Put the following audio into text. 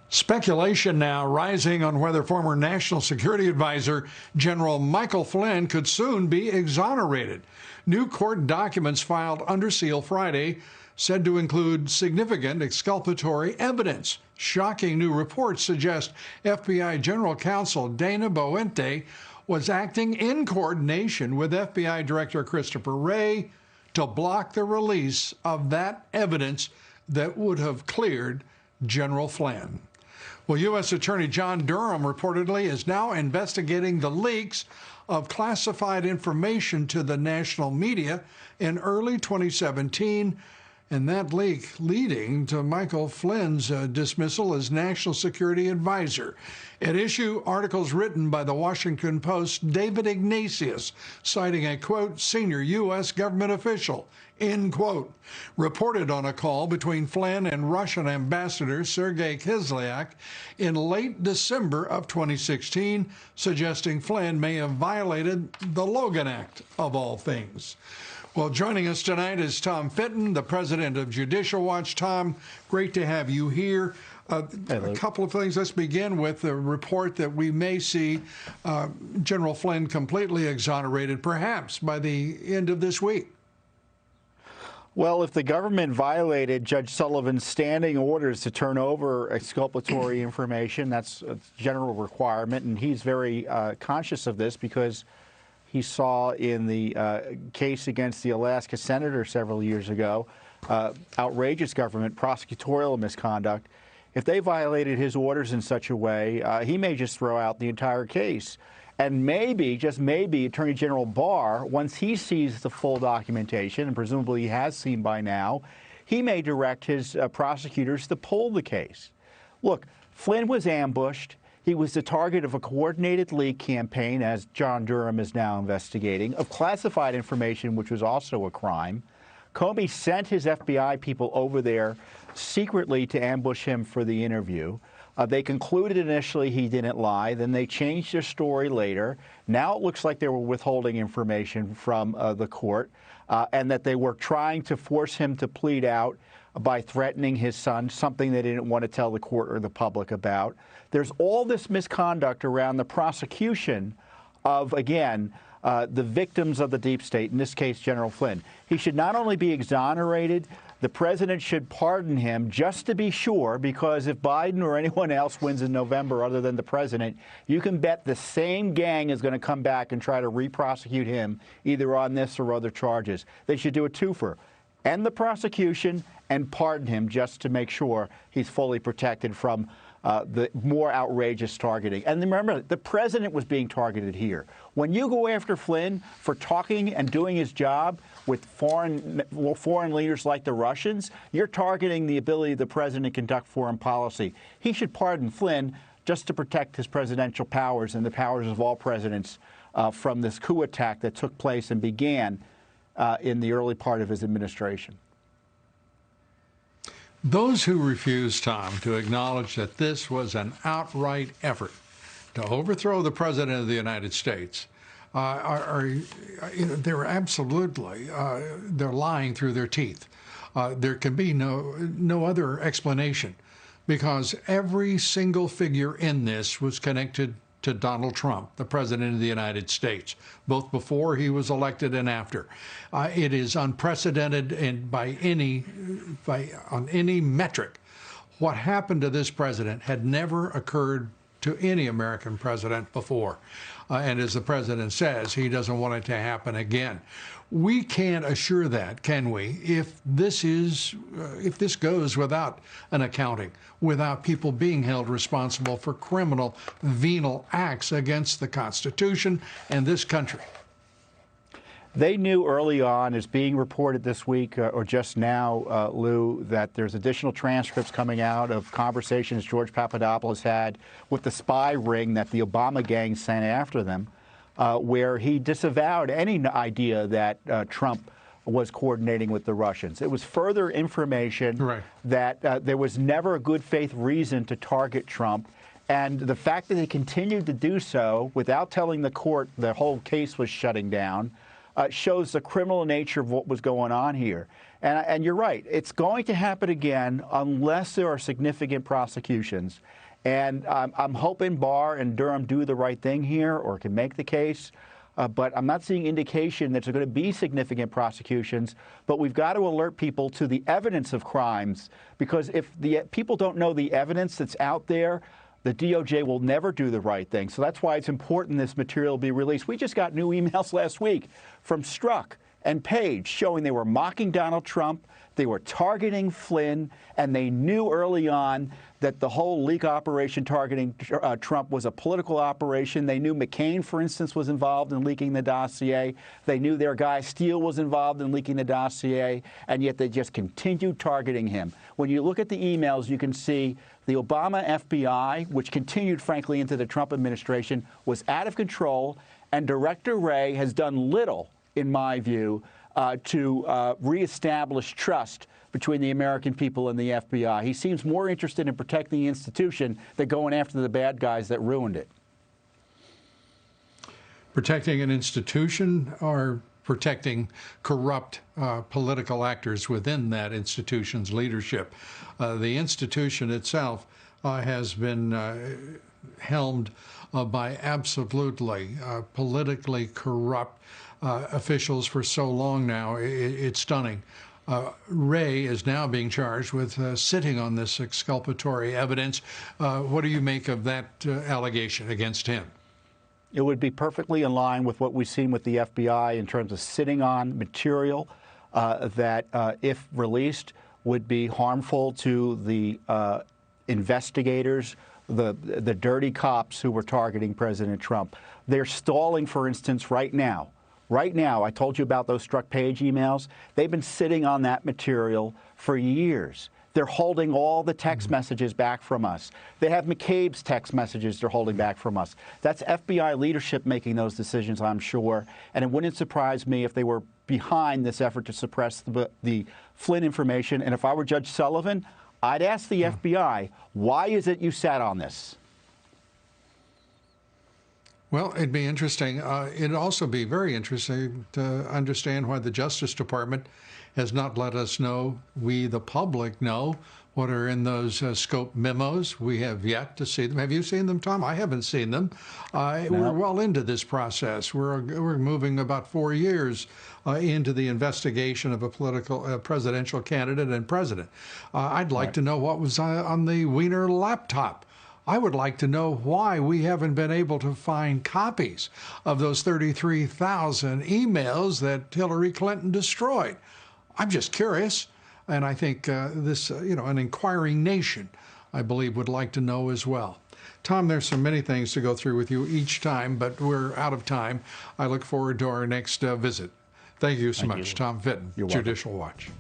Speculation now rising on whether former National Security Advisor General Michael Flynn could soon be exonerated. New court documents filed under seal Friday said to include significant exculpatory evidence. Shocking new reports suggest FBI General Counsel Dana Boente was acting in coordination with FBI Director Christopher Wray to block the release of that evidence that would have cleared General Flynn. Well, U.S. Attorney John Durham reportedly is now investigating the leaks of classified information to the national media in early 2017, and that leak leading to Michael Flynn's dismissal as National Security Advisor. At issue, articles written by the Washington Post's David Ignatius, citing a, quote, senior U.S. government official, end quote, reported on a call between Flynn and Russian Ambassador Sergei Kislyak in late December of 2016, suggesting Flynn may have violated the Logan Act, of all things. Well, joining us tonight is Tom Fitton, the president of Judicial Watch. Tom, great to have you here. A couple of things. Let's begin with the report that we may see General Flynn completely exonerated, perhaps by the end of this week. Well, if the government violated Judge Sullivan's standing orders to turn over exculpatory information, that's a general requirement, and he's very conscious of this because he saw in the case against the Alaska senator several years ago outrageous government prosecutorial misconduct. If they violated his orders in such a way, he may just throw out the entire case. And maybe, just maybe, Attorney General Barr, once he sees the full documentation, and presumably he has seen by now, he may direct his prosecutors to pull the case. Look, Flynn was ambushed. He was the target of a coordinated leak campaign, as John Durham is now investigating, of classified information, which was also a crime. Comey sent his FBI people over there secretly to ambush him for the interview. They concluded initially he didn't lie. Then they changed their story later. Now it looks like they were withholding information from the court and that they were trying to force him to plead out by threatening his son, something they didn't want to tell the court or the public about. There's all this misconduct around the prosecution of, again, the victims of the deep state, in this case, General Flynn. He should not only be exonerated, the president should pardon him just to be sure, because if Biden or anyone else wins in November other than the president, you can bet the same gang is going to come back and try to re-prosecute him either on this or other charges. They should do a twofer. End the prosecution and pardon him just to make sure he's fully protected from the more outrageous targeting. And remember, the president was being targeted here. When you go after Flynn for talking and doing his job with foreign leaders like the Russians, you're targeting the ability of the president to conduct foreign policy. He should pardon Flynn just to protect his presidential powers and the powers of all presidents from this coup attack that took place and began in the early part of his administration. Those who refuse, Tom, to acknowledge that this was an outright effort to overthrow the President of the United States they're absolutely, they're lying through their teeth. There can be no other explanation, because every single figure in this was connected to Donald Trump, the President of the United States, both before he was elected and after. It is unprecedented on any metric. What happened to this president had never occurred to any American president before. And as the president says, he doesn't want it to happen again. We can't assure that, can we, if this goes without an accounting, without people being held responsible for criminal, venal acts against the Constitution and this country. They knew early on, as being reported this week or just now, Lou, that there's additional transcripts coming out of conversations George Papadopoulos had with the spy ring that the Obama gang sent after them, where he disavowed any idea that Trump was coordinating with the Russians. It was further information that there was never a good faith reason to target Trump. And the fact that they continued to do so without telling the court the whole case was shutting down shows the criminal nature of what was going on here. And you're right, it's going to happen again unless there are significant prosecutions. And I'm hoping Barr and Durham do the right thing here or can make the case. But I'm not seeing indication that there's going to be significant prosecutions. But we've got to alert people to the evidence of crimes, because if the people don't know the evidence that's out there, the DOJ will never do the right thing. So that's why it's important this material be released. We just got new emails last week from Strzok and Page showing they were mocking Donald Trump, they were targeting Flynn, and they knew early on that the whole leak operation targeting Trump was a political operation. They knew McCain, for instance, was involved in leaking the dossier. They knew their guy Steele was involved in leaking the dossier, and yet they just continued targeting him. When you look at the emails, you can see the Obama FBI, which continued, frankly, into the Trump administration, was out of control, and Director Wray has done little, in my view, to reestablish trust between the American people and the FBI. He seems more interested in protecting the institution than going after the bad guys that ruined it. Protecting an institution or protecting corrupt political actors within that institution's leadership? The institution itself has been helmed by absolutely politically corrupt officials for so long now. It's stunning. Wray is now being charged with sitting on this exculpatory evidence. What do you make of that allegation against him? It would be perfectly in line with what we've seen with the FBI in terms of sitting on material that, if released, would be harmful to the investigators, the dirty cops who were targeting President Trump. They're stalling, for instance, right now. Right now, I told you about those Strzok Page emails. They've been sitting on that material for years. They're holding all the text messages back from us. They have McCabe's text messages they're holding back from us. That's FBI leadership making those decisions, I'm sure. And it wouldn't surprise me if they were behind this effort to suppress the Flynn information. And if I were Judge Sullivan, I'd ask the FBI, why is it you sat on this? Well, it'd be interesting. It'd also be very interesting to understand why the Justice Department has not let us know, we the public know, what are in those scope memos. We have yet to see them. Have you seen them, Tom? I haven't seen them. No. We're well into this process. We're moving about 4 years into the investigation of a political presidential candidate and president. I'd like to know what was on the Wiener laptop. I would like to know why we haven't been able to find copies of those 33,000 emails that Hillary Clinton destroyed. I'm just curious, and I think an inquiring nation, I believe, would like to know as well. Tom, there's so many things to go through with you each time, but we're out of time. I look forward to our next visit. Thank you so much, Tom Fitton, Judicial Watch.